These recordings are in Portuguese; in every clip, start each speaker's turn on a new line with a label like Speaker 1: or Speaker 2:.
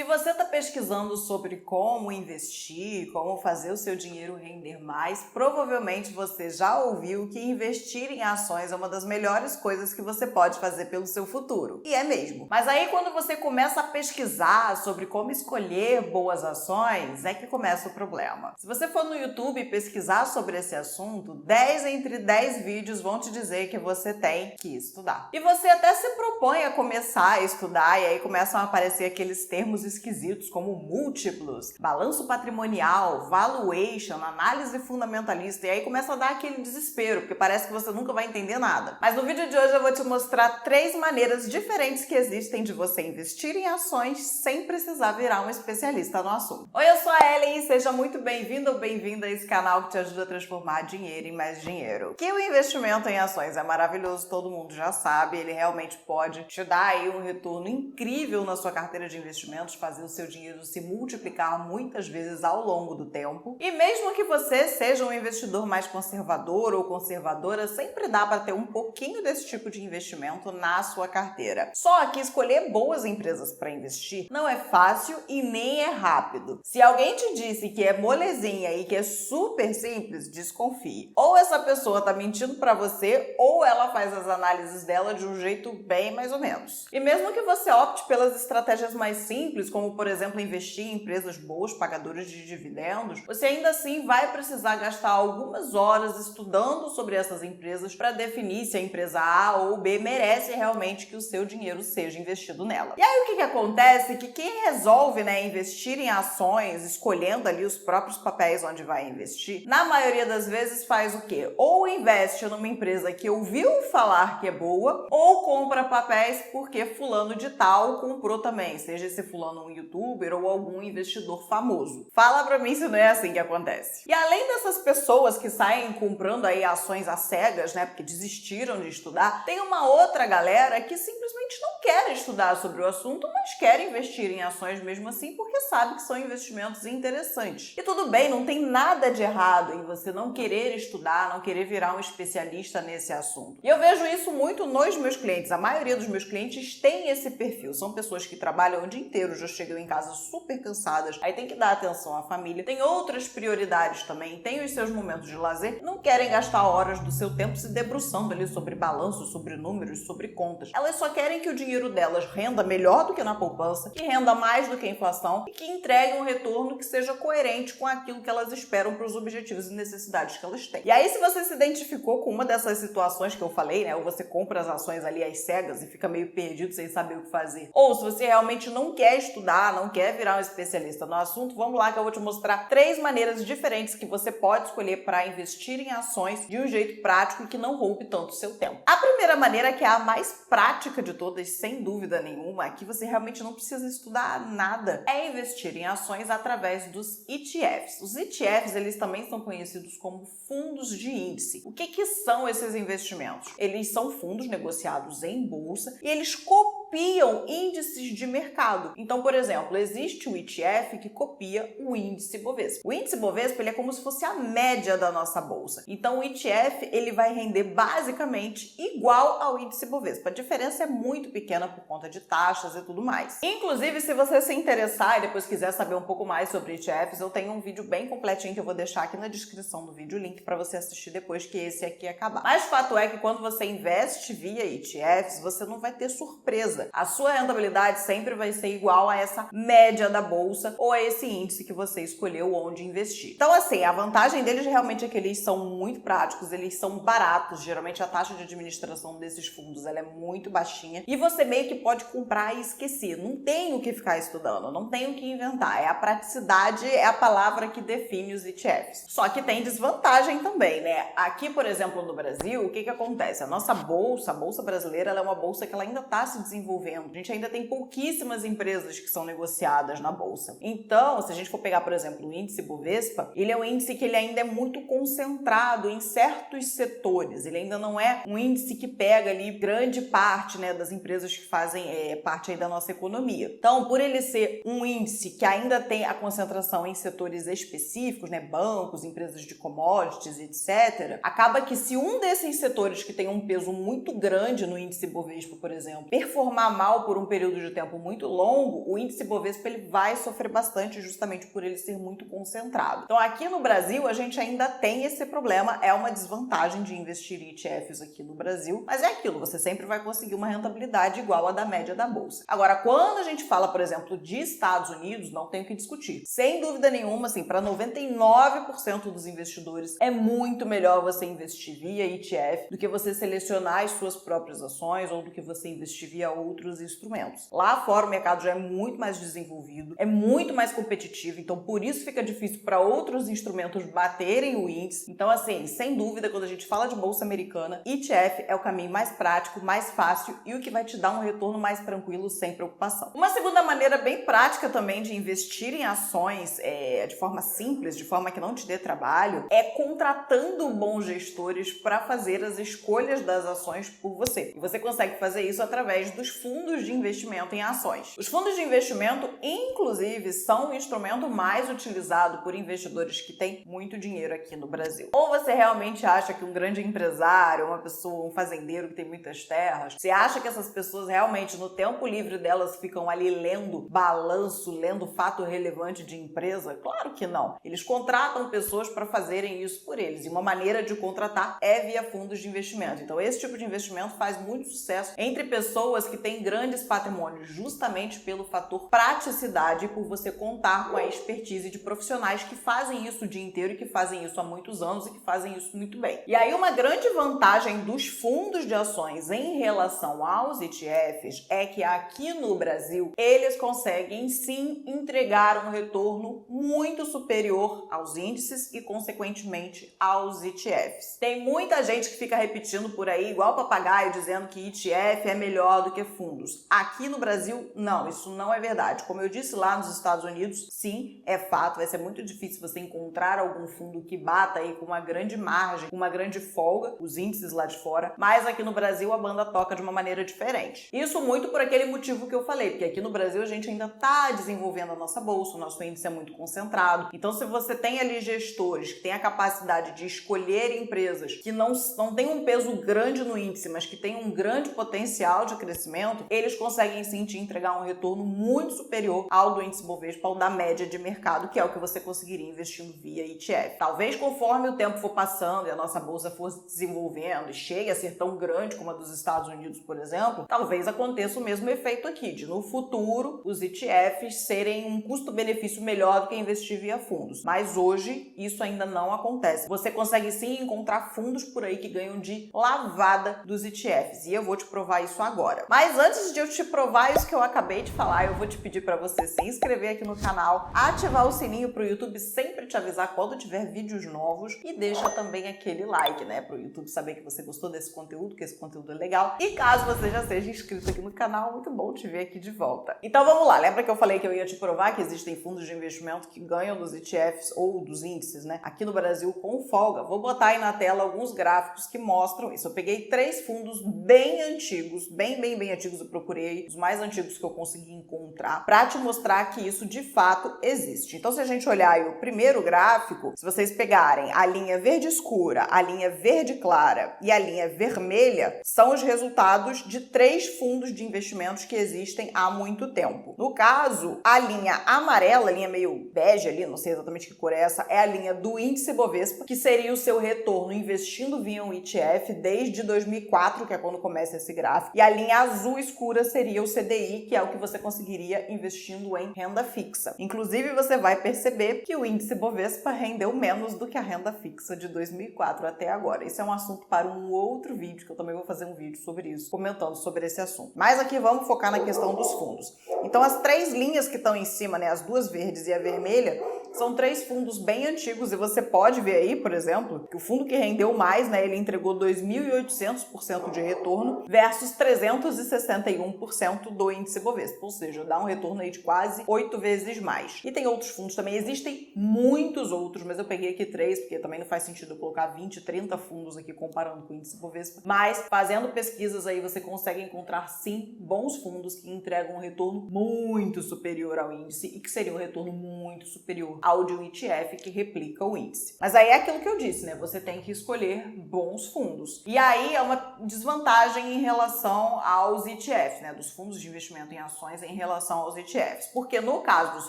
Speaker 1: você está pesquisando sobre como investir, como fazer o seu dinheiro render mais, provavelmente você já ouviu que investir em ações é uma das melhores coisas que você pode fazer pelo seu futuro. E é mesmo. Mas aí quando você começa a pesquisar sobre como escolher boas ações, é que começa o problema. Se você for no YouTube pesquisar sobre esse assunto, 10 entre 10 vídeos vão te dizer que você tem que estudar. E você até se propõe a começar a estudar, e aí começam a aparecer aqueles termos esquisitos como múltiplos, balanço patrimonial, valuation, análise fundamentalista, e aí começa a dar aquele desespero, porque parece que você nunca vai entender nada. Mas no vídeo de hoje eu vou te mostrar 3 maneiras diferentes que existem de você investir em ações sem precisar virar um especialista no assunto. Oi, eu sou a Ellen e seja muito bem-vindo ou bem-vinda a esse canal que te ajuda a transformar dinheiro em mais dinheiro. Que o investimento em ações é maravilhoso, todo mundo já sabe, ele realmente pode te dar aí um retorno incrível na sua carteira de investimentos, fazer o seu dinheiro se multiplicar muitas vezes ao longo do tempo. E mesmo que você seja um investidor mais conservador ou conservadora, sempre dá para ter um pouquinho desse tipo de investimento na sua carteira. Só que escolher boas empresas para investir não é fácil e nem é rápido. Se alguém te disse que é molezinha e que é super simples, desconfie. Ou essa pessoa tá mentindo para você, ou ela faz as análises dela de um jeito bem mais ou menos. E mesmo que você opte pelas estratégias mais simples, como por exemplo investir em empresas boas, pagadoras de dividendos, você ainda assim vai precisar gastar algumas horas estudando sobre essas empresas para definir se a empresa A ou B merece realmente que o seu dinheiro seja investido nela. E aí o que acontece? Que quem resolve, investir em ações, escolhendo ali os próprios papéis onde vai investir, na maioria das vezes faz o quê? Ou investe numa empresa que ouviu falar que é boa, ou compra papéis porque fulano de tal comprou também, seja esse fulano um youtuber ou algum investidor famoso. Fala pra mim se não é assim que acontece. E além dessas pessoas que saem comprando aí ações às cegas, porque desistiram de estudar, tem uma outra galera que simplesmente não quer estudar sobre o assunto, mas quer investir em ações mesmo assim porque sabe que são investimentos interessantes. E tudo bem, não tem nada de errado em você não querer estudar, não querer virar um especialista nesse assunto. E eu vejo isso muito nos meus clientes. A maioria dos meus clientes tem esse perfil. São pessoas que trabalham o dia inteiro, já chegam em casa super cansadas, aí tem que dar atenção à família, tem outras prioridades também, tem os seus momentos de lazer, não querem gastar horas do seu tempo se debruçando ali sobre balanços, sobre números, sobre contas. Elas só querem que o dinheiro delas renda melhor do que na poupança, que renda mais do que a inflação e que entregue um retorno que seja coerente com aquilo que elas esperam para os objetivos e necessidades que elas têm. E aí, se você se identificou com uma dessas situações que eu falei, ou você compra as ações ali às cegas e fica meio perdido sem saber o que fazer, ou se você realmente não quer estudar, não quer virar um especialista no assunto, vamos lá que eu vou te mostrar 3 maneiras diferentes que você pode escolher para investir em ações de um jeito prático e que não roube tanto o seu tempo. A primeira maneira, que é a mais prática de todas, sem dúvida nenhuma, que você realmente não precisa estudar nada, é investir em ações através dos ETFs. Os ETFs, eles também são conhecidos como fundos de índice. O que são esses investimentos? Eles são fundos negociados em bolsa e eles copiam índices de mercado. Então, por exemplo, existe o ETF que copia o índice Bovespa. O índice Bovespa, ele é como se fosse a média da nossa bolsa. Então, o ETF, ele vai render basicamente igual ao índice Bovespa. A diferença é muito pequena por conta de taxas e tudo mais. Inclusive, se você se interessar e depois quiser saber um pouco mais sobre ETFs, eu tenho um vídeo bem completinho que eu vou deixar aqui na descrição do vídeo, o link para você assistir depois que esse aqui acabar. Mas o fato é que quando você investe via ETFs, você não vai ter surpresa. A sua rentabilidade sempre vai ser igual a essa média da bolsa ou a esse índice que você escolheu onde investir. Então, assim, a vantagem deles realmente é que eles são muito práticos, eles são baratos. Geralmente a taxa de administração desses fundos ela é muito baixinha e você meio que pode comprar e esquecer. Não tem o que ficar estudando, não tem o que inventar. É a praticidade, é a palavra que define os ETFs. Só que tem desvantagem também, Aqui, por exemplo, no Brasil, o que acontece? A nossa bolsa, a bolsa brasileira, ela é uma bolsa que ela ainda está se desenvolvendo. A gente ainda tem pouquíssimas empresas que são negociadas na bolsa. Então, se a gente for pegar, por exemplo, o índice Bovespa, ele é um índice que ele ainda é muito concentrado em certos setores. Ele ainda não é um índice que pega ali grande parte, das empresas que fazem parte aí da nossa economia. Então, por ele ser um índice que ainda tem a concentração em setores específicos, bancos, empresas de commodities, etc., acaba que se um desses setores que tem um peso muito grande no índice Bovespa, por exemplo, performar performar mal por um período de tempo muito longo, o índice Bovespa ele vai sofrer bastante justamente por ele ser muito concentrado. Então aqui no Brasil a gente ainda tem esse problema, é uma desvantagem de investir em ETFs aqui no Brasil, mas é aquilo, você sempre vai conseguir uma rentabilidade igual à da média da bolsa. Agora, quando a gente fala, por exemplo, de Estados Unidos, não tem o que discutir. Sem dúvida nenhuma, assim, para 99% dos investidores é muito melhor você investir via ETF do que você selecionar as suas próprias ações ou do que você investir via outros instrumentos. Lá fora o mercado já é muito mais desenvolvido, é muito mais competitivo, então por isso fica difícil para outros instrumentos baterem o índice. Então, assim, sem dúvida, quando a gente fala de bolsa americana, ETF é o caminho mais prático, mais fácil e o que vai te dar um retorno mais tranquilo, sem preocupação. Uma segunda maneira bem prática também de investir em ações de forma simples, de forma que não te dê trabalho, é contratando bons gestores para fazer as escolhas das ações por você. E você consegue fazer isso através dos fundos de investimento em ações. Os fundos de investimento, inclusive, são o instrumento mais utilizado por investidores que têm muito dinheiro aqui no Brasil. Ou você realmente acha que um grande empresário, uma pessoa, um fazendeiro que tem muitas terras, você acha que essas pessoas realmente no tempo livre delas ficam ali lendo balanço, lendo fato relevante de empresa? Claro que não. Eles contratam pessoas para fazerem isso por eles. E uma maneira de contratar é via fundos de investimento. Então esse tipo de investimento faz muito sucesso entre pessoas que têm grandes patrimônios, justamente pelo fator praticidade e por você contar com a expertise de profissionais que fazem isso o dia inteiro e que fazem isso há muitos anos e que fazem isso muito bem. E aí uma grande vantagem dos fundos de ações em relação aos ETFs é que aqui no Brasil eles conseguem sim entregar um retorno muito superior aos índices e consequentemente aos ETFs. Tem muita gente que fica repetindo por aí igual papagaio dizendo que ETF é melhor do que fundos. Aqui no Brasil não, isso não é verdade. Como eu disse lá nos Estados Unidos, sim, é fato, vai ser muito difícil você encontrar algum fundo que bata aí com uma grande margem, com uma grande folga, os índices lá de fora, mas aqui no Brasil a banda toca de uma maneira diferente. Isso muito por aquele motivo que eu falei, porque aqui no Brasil a gente ainda está desenvolvendo a nossa bolsa, o nosso índice é muito concentrado. Então se você tem ali gestores que têm a capacidade de escolher empresas que não têm um peso grande no índice, mas que têm um grande potencial de crescimento, eles conseguem sim te entregar um retorno muito superior ao do índice Bovespa ou da média de mercado, que é o que você conseguiria investindo via ETF. Talvez conforme o tempo for passando e a nossa bolsa for se desenvolvendo e chegue a ser tão grande como a dos Estados Unidos, por exemplo, talvez aconteça o mesmo efeito aqui, de no futuro os ETFs serem um custo-benefício melhor do que investir via fundos. Mas hoje isso ainda não acontece. Você consegue sim encontrar fundos por aí que ganham de lavada dos ETFs e eu vou te provar isso agora. Mas antes de eu te provar isso que eu acabei de falar, eu vou te pedir para você se inscrever aqui no canal, ativar o sininho para o YouTube sempre te avisar quando tiver vídeos novos e deixa também aquele like, né, para o YouTube saber que você gostou desse conteúdo, que esse conteúdo é legal. E caso você já seja inscrito aqui no canal, muito bom te ver aqui de volta. Então vamos lá, lembra que eu falei que eu ia te provar que existem fundos de investimento que ganham dos ETFs ou dos índices, né, aqui no Brasil com folga. Vou botar aí na tela alguns gráficos que mostram isso. Eu peguei 3 fundos bem antigos, bem antigos, eu procurei os mais antigos que eu consegui encontrar para te mostrar que isso de fato existe. Então se a gente olhar aí o primeiro gráfico, se vocês pegarem a linha verde escura, a linha verde clara e a linha vermelha, são os resultados de 3 fundos de investimentos que existem há muito tempo. No caso, a linha amarela, a linha meio bege ali, não sei exatamente que cor é essa, é a linha do índice Bovespa, que seria o seu retorno investindo via um ETF desde 2004, que é quando começa esse gráfico, e a linha azul escura seria o CDI, que é o que você conseguiria investindo em renda fixa. Inclusive, você vai perceber que o índice Bovespa rendeu menos do que a renda fixa de 2004 até agora. Isso é um assunto para um outro vídeo, que eu também vou fazer um vídeo sobre isso, comentando sobre esse assunto. Mas aqui vamos focar na questão dos fundos. Então, as 3 linhas que estão em cima, né, as 2 verdes e a vermelha, são 3 fundos bem antigos e você pode ver aí, por exemplo, que o fundo que rendeu mais, né, ele entregou 2.800% de retorno versus 361% do índice Bovespa, ou seja, dá um retorno aí de quase 8 vezes mais. E tem outros fundos também, existem muitos outros, mas eu peguei aqui 3, porque também não faz sentido eu colocar 20, 30 fundos aqui comparando com o índice Bovespa, mas fazendo pesquisas aí você consegue encontrar sim bons fundos que entregam um retorno muito superior ao índice e que seria um retorno muito superior ao de um ETF que replica o índice. Mas aí é aquilo que eu disse, né? Você tem que escolher bons fundos. E aí é uma desvantagem em relação aos ETFs, né? Dos fundos de investimento em ações em relação aos ETFs. Porque no caso dos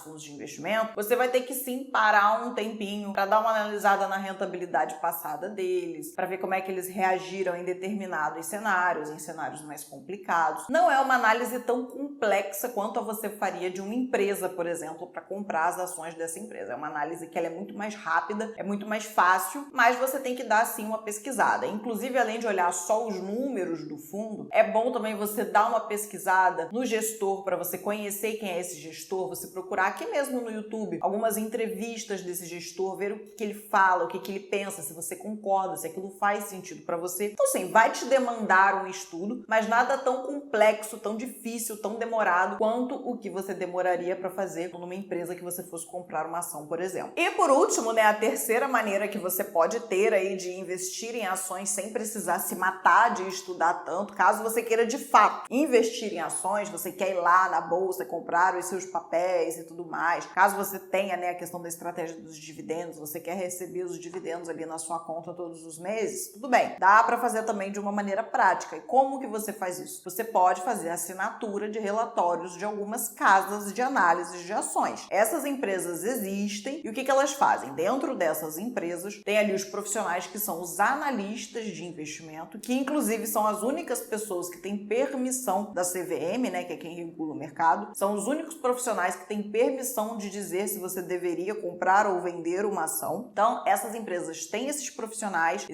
Speaker 1: fundos de investimento, você vai ter que sim parar um tempinho para dar uma analisada na rentabilidade passada deles, para ver como é que eles reagiram em determinados cenários, em cenários mais complicados. Não é uma análise tão complexa quanto a você faria de uma empresa, por exemplo, para comprar as ações dessa empresa. É uma análise que ela é muito mais rápida, é muito mais fácil, mas você tem que dar sim uma pesquisada. Inclusive, além de olhar só os números do fundo, é bom também você dar uma pesquisada no gestor para você conhecer quem é esse gestor, você procurar aqui mesmo no YouTube algumas entrevistas desse gestor, ver o que ele fala, o que ele pensa, se você concorda, se aquilo faz sentido para você. Então, sim, vai te demandar um estudo, mas nada tão complexo, tão difícil, tão demorado quanto o que você demoraria para fazer numa empresa que você fosse comprar uma ação, por exemplo. E por último, né, a terceira maneira que você pode ter aí de investir em ações sem precisar se matar de estudar tanto, caso você queira de fato investir em ações, você quer ir lá na bolsa, comprar os seus papéis e tudo mais, caso você tenha, né, a questão da estratégia dos dividendos, você quer receber os dividendos ali na sua conta todos os meses, tudo bem, dá para fazer também de uma maneira prática. E como que você faz isso? Você pode fazer assinatura de relatórios de algumas casas de análise de ações. Essas empresas existem e o que elas fazem? Dentro dessas empresas tem ali os profissionais que são os analistas de investimento, que inclusive são as únicas pessoas que têm permissão da CVM, né, que é quem regula o mercado, são os únicos profissionais que têm permissão de dizer se você deveria comprar ou vender uma ação. Então, essas empresas têm esses profissionais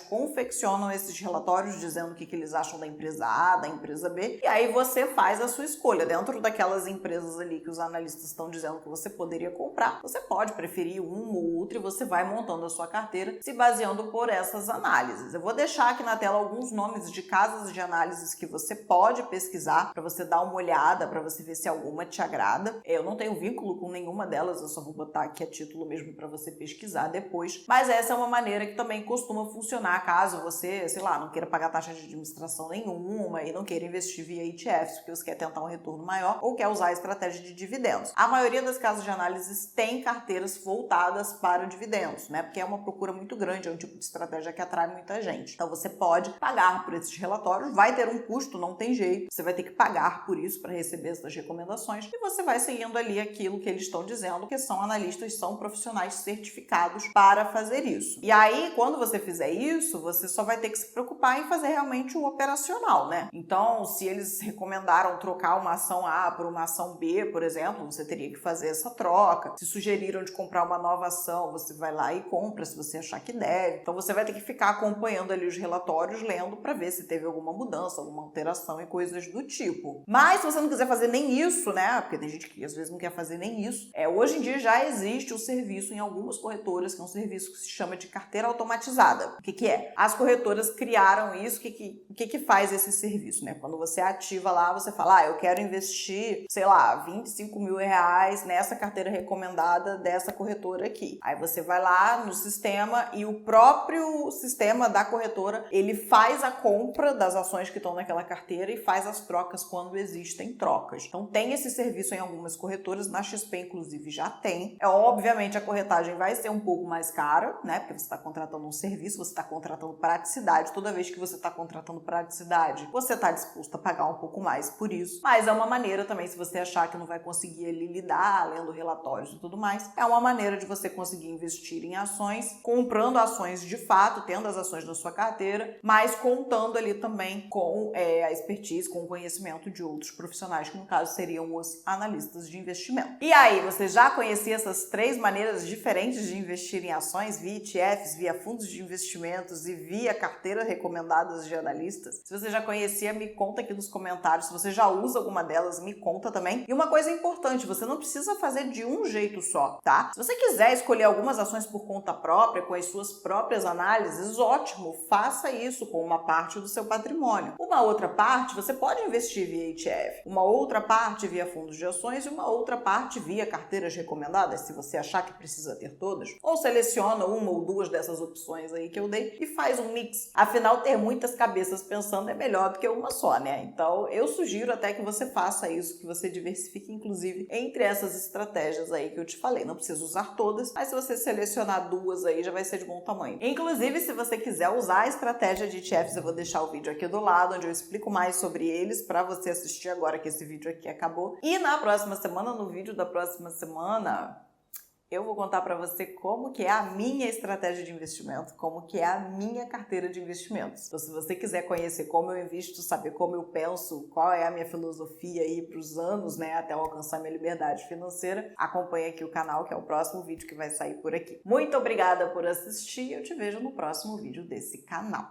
Speaker 1: confeccionam esses relatórios dizendo o que eles acham da empresa A, da empresa B, e aí você faz a sua escolha. Dentro daquelas empresas ali que os analistas estão dizendo que você poderia comprar, você pode preferir uma ou outra e você vai montando a sua carteira se baseando por essas análises. Eu vou deixar aqui na tela alguns nomes de casas de análises que você pode pesquisar para você dar uma olhada, para você ver se alguma te agrada. Eu não tenho vínculo com nenhuma delas, eu só vou botar aqui a título mesmo para você pesquisar depois, mas essa é uma maneira que também costuma funcionar caso você, sei lá, não queira pagar taxa de administração nenhuma e não queira investir via ETFs, porque você quer tentar um retorno maior ou quer usar a estratégia de dividendos. A maioria das casas de análises tem carteiras voltadas para dividendos, né? Porque é uma procura muito grande, é um tipo de estratégia que atrai muita gente. Então você pode pagar por esses relatórios, vai ter um custo, não tem jeito, você vai ter que pagar por isso para receber essas recomendações e você vai seguindo ali aquilo que eles estão dizendo, que são analistas, são profissionais certificados para fazer isso. E aí, quando você fizer isso, você só vai ter que se preocupar em fazer realmente o operacional, né? Então, se eles recomendaram trocar uma ação A por uma ação B, por exemplo, você teria que fazer essa troca. Se sugeriram de comprar uma nova ação, você vai lá e compra se você achar que deve. Então, você vai ter que ficar acompanhando ali os relatórios, lendo para ver se teve alguma mudança, alguma alteração e coisas do tipo. Mas, se você não quiser fazer nem isso, né? Porque tem gente que às vezes não quer fazer nem isso. Hoje em dia já existe o serviço em algumas corretoras, que é um serviço que se chama de carteira automatizada. O que é? As corretoras criaram isso. O que faz esse serviço, né? Quando você ativa lá, você fala, eu quero investir, sei lá, 25 mil reais nessa carteira recomendada dessa corretora aqui. Aí você vai lá no sistema e o próprio sistema da corretora, ele faz a compra das ações que estão naquela carteira e faz as trocas quando existem trocas. Então tem esse serviço em algumas corretoras, na XP inclusive já tem. Obviamente a corretagem vai ser um pouco mais cara, né? Porque você está contratando um serviço, você está contratando praticidade. Toda vez que você está contratando praticidade, você está disposto a pagar um pouco mais por isso. Mas é uma maneira também, se você achar que não vai conseguir ali lidar, lendo relatórios e tudo mais, é uma maneira de você conseguir investir em ações, comprando ações de fato, tendo as ações na sua carteira, mas contando ali também com a expertise, com o conhecimento de outros profissionais, que no caso seriam os analistas de investimento. E aí, você já conhecia essas 3 maneiras diferentes de investir em ações, via ETFs, via fundos de investimentos e via carteiras recomendadas de analistas? Se você já conhecia, me conta aqui nos comentários. Se você já usa alguma delas, me conta também. E uma coisa importante, você não precisa fazer de um jeito só, tá? Se você quiser escolher algumas ações por conta própria, com as suas próprias análises, ótimo, faça isso com uma parte do seu patrimônio. Uma outra parte, você pode investir via ETF. Uma outra parte via fundos de ações e uma outra parte via carteiras recomendadas, se você achar que precisa ter todas. Ou seleciona uma ou duas dessas opções aí que eu dei e faz um mix. Afinal, ter muitas cabeças pensando é melhor do que uma só, né? Então, eu sugiro até que você faça isso, que você diversifique, inclusive, entre essas estratégias aí que eu te falei. Não precisa usar todas, mas se você selecionar 2 aí, já vai ser de bom tamanho. Inclusive, se você quiser usar a estratégia de ETFs, eu vou deixar o vídeo aqui do lado, onde eu explico mais sobre eles, para você assistir agora que esse vídeo aqui acabou. E na próxima semana, no vídeo da próxima semana, eu vou contar para você como que é a minha estratégia de investimento, como que é a minha carteira de investimentos. Então, se você quiser conhecer como eu invisto, saber como eu penso, qual é a minha filosofia aí para os anos, né, até eu alcançar minha liberdade financeira, acompanha aqui o canal, que é o próximo vídeo que vai sair por aqui. Muito obrigada por assistir, eu te vejo no próximo vídeo desse canal.